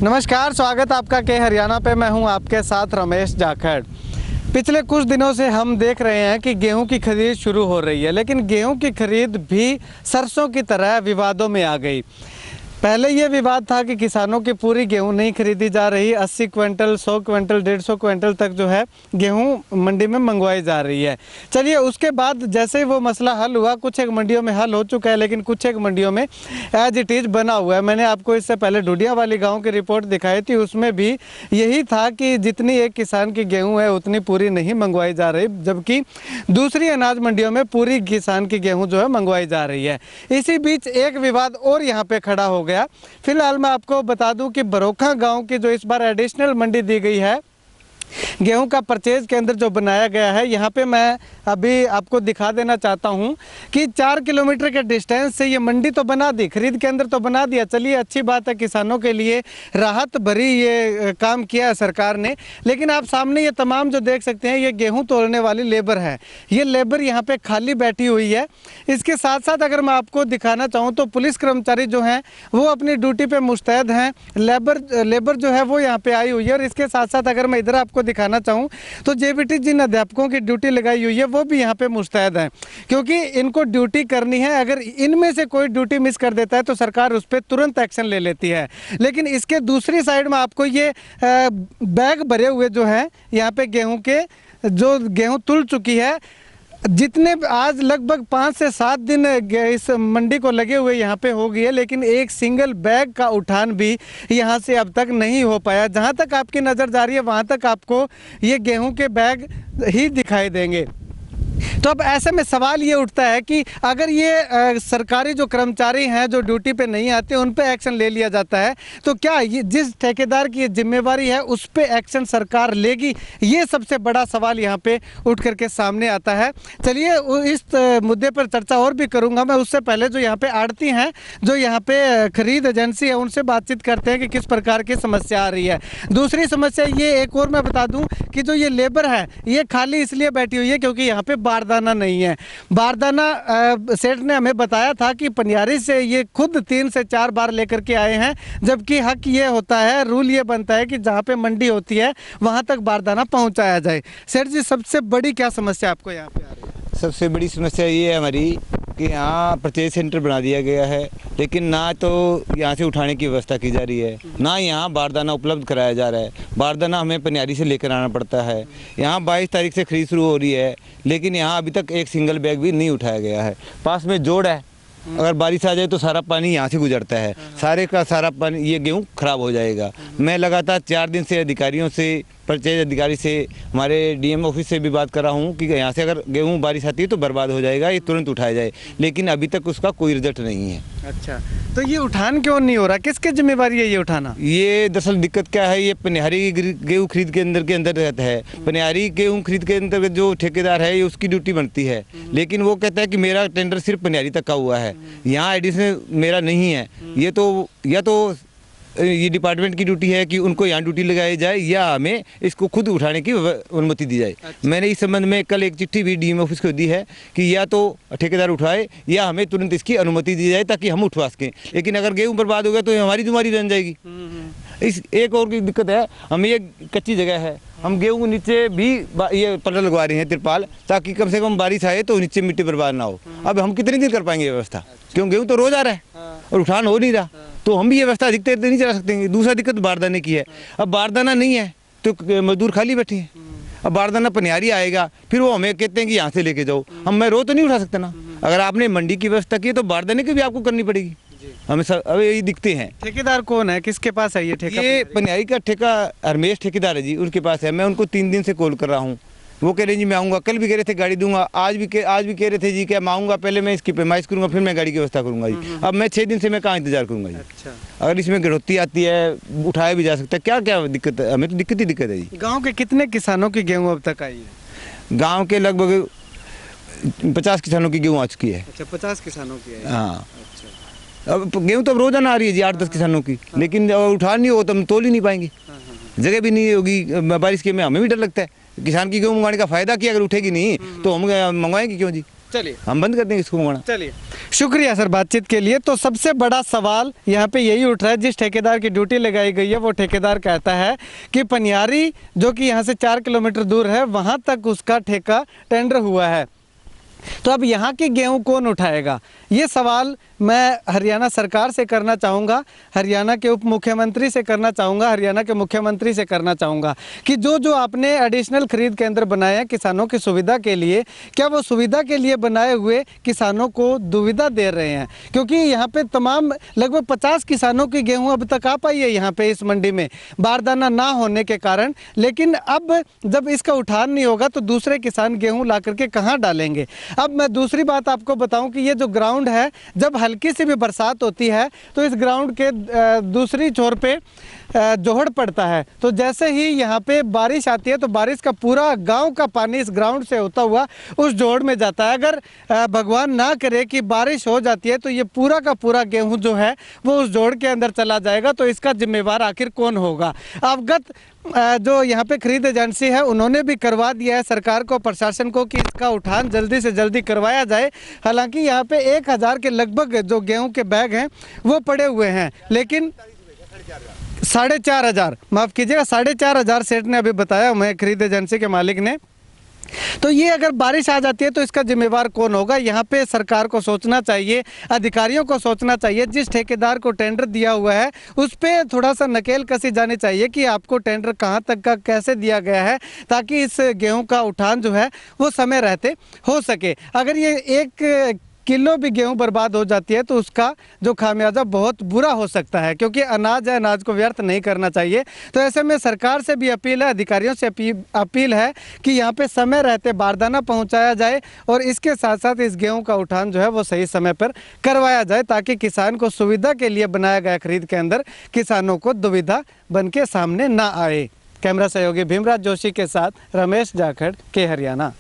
नमस्कार, स्वागत आपका के हरियाणा पे। मैं हूं आपके साथ रमेश जाखड़। पिछले कुछ दिनों से हम देख रहे हैं कि गेहूं की खरीद शुरू हो रही है, लेकिन गेहूं की खरीद भी सरसों की तरह विवादों में आ गई। पहले ये विवाद था कि किसानों की पूरी गेहूं नहीं खरीदी जा रही, 80 क्विंटल, 100 क्विंटल, 150 क्विंटल तक जो है गेहूं मंडी में मंगवाई जा रही है। चलिए, उसके बाद जैसे ही वो मसला हल हुआ, कुछ एक मंडियों में हल हो चुका है, लेकिन कुछ एक मंडियों में एज इट इज़ बना हुआ है। मैंने आपको इससे पहले ढूंढिया वाली गाँव की रिपोर्ट दिखाई थी, उसमें भी यही था कि जितनी एक किसान की गेहूँ है उतनी पूरी नहीं मंगवाई जा रही, जबकि दूसरी अनाज मंडियों में पूरी किसान की गेहूँ जो है मंगवाई जा रही है। इसी बीच एक विवाद और यहाँ पे खड़ा हो गया। फिलहाल मैं आपको बता दूं कि बरोखा गांव की जो इस बार एडिशनल मंडी दी गई है, गेहूं का परचेज केंद्र जो बनाया गया है, यहाँ पे मैं अभी आपको दिखा देना चाहता हूँ कि 4 किलोमीटर के डिस्टेंस से ये मंडी तो बना दी, खरीद केंद्र तो बना दिया। चलिए, अच्छी बात है, किसानों के लिए राहत भरी ये काम किया है सरकार ने। लेकिन आप सामने ये तमाम जो देख सकते हैं, ये गेहूँ तोड़ने वाली लेबर है। ये लेबर यहाँ पे खाली बैठी हुई है। इसके साथ साथ अगर मैं आपको दिखाना चाहूँ तो पुलिस कर्मचारी जो हैं वो अपनी ड्यूटी पे मुस्तैद हैं। लेबर जो है वो यहाँ पे आई हुई है। और इसके साथ साथ अगर मैं इधर आपको दिखाना चाहूँ तो जेबीटी जिन अध्यापकों की ड्यूटी लगाई हुई है वो भी यहाँ पे मुस्तैद हैं, क्योंकि इनको ड्यूटी करनी है। अगर इनमें से कोई ड्यूटी मिस कर देता है तो सरकार उस पर तुरंत एक्शन ले लेती है। लेकिन इसके दूसरी साइड में आपको ये बैग भरे हुए जो हैं यहाँ पे गेहूं के, जो गेहूं तुल चुकी है, जितने आज लगभग 5 से 7 दिन इस मंडी को लगे हुए यहाँ पे हो गई है, लेकिन एक सिंगल बैग का उठान भी यहाँ से अब तक नहीं हो पाया। जहाँ तक आपकी नज़र जा रही है वहाँ तक आपको ये गेहूं के बैग ही दिखाई देंगे। तो अब ऐसे में सवाल ये उठता है कि अगर ये सरकारी जो कर्मचारी हैं जो ड्यूटी पे नहीं आते उन पे एक्शन ले लिया जाता है, तो क्या ये जिस ठेकेदार की जिम्मेवारी है उस पे एक्शन सरकार लेगी? ये सबसे बड़ा सवाल यहाँ पे उठ करके सामने आता है। चलिए, इस मुद्दे पर चर्चा और भी करूँगा मैं। उससे पहले जो यहाँ पे आड़ती हैं, जो यहाँ पे खरीद एजेंसी है, उनसे बातचीत करते हैं कि किस प्रकार की समस्या आ रही है। दूसरी समस्या ये एक और मैं बता दूँ कि जो ये लेबर है ये खाली इसलिए बैठी हुई है क्योंकि यहाँ पे बारदाना नहीं है। बारदाना सेठ ने हमें बताया था कि पनियारी से ये खुद 3 से 4 बार लेकर के आए हैं, जबकि हक ये होता है, रूल ये बनता है कि जहाँ पे मंडी होती है वहाँ तक बारदाना पहुँचाया जाए। सेठ जी, सबसे बड़ी क्या समस्या आपको यहाँ पे आ रही है? सबसे बड़ी समस्या ये है हमारी कि यहाँ परचेज सेंटर बना दिया गया है, लेकिन ना तो यहाँ से उठाने की व्यवस्था की जा रही है, ना यहाँ बारदाना उपलब्ध कराया जा रहा है। बारदाना हमें पनियारी से लेकर आना पड़ता है। यहाँ 22 तारीख से खरीद शुरू हो रही है, लेकिन यहाँ अभी तक एक सिंगल बैग भी नहीं उठाया गया है। पास में जोड़ है, अगर बारिश आ जाए तो सारा पानी यहाँ से गुजरता है, सारे का सारा पानी, ये गेहूँ खराब हो जाएगा। मैं लगातार 4 दिन से अधिकारियों से, परचेज अधिकारी से, हमारे डीएम ऑफिस से भी बात कर रहा हूँ कि यहाँ से अगर गेहूँ बारिश आती है तो बर्बाद हो जाएगा, ये तुरंत उठाया जाए, लेकिन अभी तक उसका कोई रिजल्ट नहीं है। अच्छा, तो ये उठान क्यों नहीं हो रहा? किसकी जिम्मेवारी है ये उठाना? ये दरअसल दिक्कत क्या है, ये पनिहारी गेहूँ खरीद के अंदर रहता है। पनिहारी गेहूँ खरीद के अंतर्गत जो ठेकेदार है ये उसकी ड्यूटी बनती है, लेकिन वो कहता है कि मेरा टेंडर सिर्फ पनिहारी तक का हुआ है, यहाँ एडिशनल मेरा नहीं है। ये तो या तो ये डिपार्टमेंट की ड्यूटी है कि उनको यहाँ ड्यूटी लगाई जाए, या हमें इसको खुद उठाने की अनुमति दी जाए। अच्छा। मैंने इस संबंध में कल एक चिट्ठी भी डीएम ऑफिस को दी है कि या तो ठेकेदार उठाए या हमें तुरंत इसकी अनुमति दी जाए ताकि हम उठवा सकें। लेकिन अगर गेहूँ बर्बाद हो गया तो हमारी जिम्मेदारी बन जाएगी। इस एक और की दिक्कत है, हमें ये कच्ची जगह है, हम गेहूँ के नीचे भी ये पल्ला लगवा रहे हैं, तिरपाल, ताकि कम से कम बारिश आए तो नीचे मिट्टी बर्बाद ना हो। अब हम कितने दिन कर पाएंगे व्यवस्था, क्यों गेहूँ तो रोज आ रहा है और उठान हो नहीं रहा, तो हम भी ये व्यवस्था अधिक देर नहीं चला सकते। दूसरा दिक्कत बारदाने की है, अब बारदाना नहीं है तो मजदूर खाली बैठे हैं। अब बारदाना पनियारी आएगा, फिर वो हमें कहते हैं कि यहाँ से लेके जाओ, मैं रोज तो नहीं उठा सकता ना। अगर आपने मंडी की व्यवस्था की है तो बारदाने की भी आपको करनी पड़ेगी। हमें सब अब यही दिखते हैं। ठेकेदार कौन है, किसके पास है ये ठेका? ये पनियारी का ठेका रमेश ठेकेदार है जी, उनके पास है। मैं उनको 3 दिन से कॉल कर रहा हूँ, वो कह रहे जी मैं आऊँगा। कल भी कह रहे थे गाड़ी दूंगा, आज भी कह रहे थे जी क्या मैं आऊँगा, पहले मैं इसकी पैमाइश करूँगा फिर मैं गाड़ी की व्यवस्था करूँगा जी। अब मैं 6 दिन से मैं कहाँ इंतजार करूँगा जी। अच्छा, अगर इसमें गिरफ्ती आती है, उठाया भी जा सकता है, क्या क्या दिक्कत है? हमें तो दिक्कत ही दिक्कत है जी। गाँव के कितने किसानों की गेहूँ अब तक आई है? गाँव के लगभग 50 किसानों की गेहूँ आ चुकी है। अच्छा, 50 किसानों की है। हाँ, अब गेहूँ तो अब रोजाना आ रही है जी, 8-10 किसानों की, लेकिन उठा नहीं हो तो हम तोल ही नहीं पाएंगे, जगह भी नहीं होगी बारिश के में। हमें भी डर लगता है, किसान की गेहूँ मंगवाने का फायदा क्या, अगर उठेगी नहीं तो हम मंगवाएंगे क्यों जी? चलिए हम बंद कर देंगे इसको घुमाना। चलिए, शुक्रिया सर बातचीत के लिए। तो सबसे बड़ा सवाल यहाँ पे यही उठ रहा है, जिस ठेकेदार की ड्यूटी लगाई गई है वो ठेकेदार कहता है कि पनियारी जो कि यहाँ से 4 किलोमीटर दूर है वहाँ तक उसका ठेका टेंडर हुआ है। तो अब यहाँ की गेहूं कौन उठाएगा, ये सवाल मैं हरियाणा सरकार से करना चाहूँगा, हरियाणा के उप मुख्यमंत्री से करना चाहूँगा, हरियाणा के मुख्यमंत्री से करना चाहूँगा कि जो आपने एडिशनल खरीद केंद्र बनाए हैं किसानों की सुविधा के लिए, क्या वो सुविधा के लिए बनाए हुए किसानों को दुविधा दे रहे हैं? क्योंकि यहाँ पे तमाम लगभग 50 किसानों की गेहूँ अब तक आ पाई है यहाँ पे इस मंडी में बारदाना ना होने के कारण, लेकिन अब जब इसका उठान नहीं होगा तो दूसरे किसान गेहूँ ला करके कहाँ डालेंगे? अब मैं दूसरी बात आपको बताऊं कि ये जो ग्राउंड है, जब हल्की सी भी बरसात होती है तो इस ग्राउंड के दूसरी छोर पे जोहड़ पड़ता है। तो जैसे ही यहाँ पे बारिश आती है तो बारिश का पूरा गांव का पानी इस ग्राउंड से होता हुआ उस जोहड़ में जाता है। अगर भगवान ना करे कि बारिश हो जाती है तो ये पूरा का पूरा गेहूं जो है वो उस जोहड़ के अंदर चला जाएगा। तो इसका जिम्मेवार आखिर कौन होगा? अवगत जो यहाँ पे खरीद एजेंसी है उन्होंने भी करवा दिया है सरकार को, प्रशासन को, कि इसका उठान जल्दी से जल्दी करवाया जाए। हालांकि यहाँ पे 1000 के लगभग जो गेहूं के बैग हैं वो पड़े हुए हैं, लेकिन 4500, माफ़ कीजिएगा 4500 सेठ ने अभी बताया हमें, खरीद एजेंसी के मालिक ने। तो ये अगर बारिश आ जाती है तो इसका जिम्मेवार कौन होगा? यहाँ पे सरकार को सोचना चाहिए, अधिकारियों को सोचना चाहिए। जिस ठेकेदार को टेंडर दिया हुआ है उस पर थोड़ा सा नकेल कसी जानी चाहिए कि आपको टेंडर कहाँ तक का कैसे दिया गया है, ताकि इस गेहूं का उठान जो है वो समय रहते हो सके। अगर ये 1 किलो भी गेहूं बर्बाद हो जाती है तो उसका जो खामियाजा बहुत बुरा हो सकता है, क्योंकि अनाज है, अनाज को व्यर्थ नहीं करना चाहिए। तो ऐसे में सरकार से भी अपील है, अधिकारियों से अपील है कि यहाँ पे समय रहते बारदाना पहुँचाया जाए और इसके साथ साथ इस गेहूं का उठान जो है वो सही समय पर करवाया जाए, ताकि किसान को सुविधा के लिए बनाया गया खरीद के अंदर किसानों को दुविधा बन के सामने ना आए। कैमरा सहयोगी भीमराज जोशी के साथ रमेश जाखड़, के हरियाणा।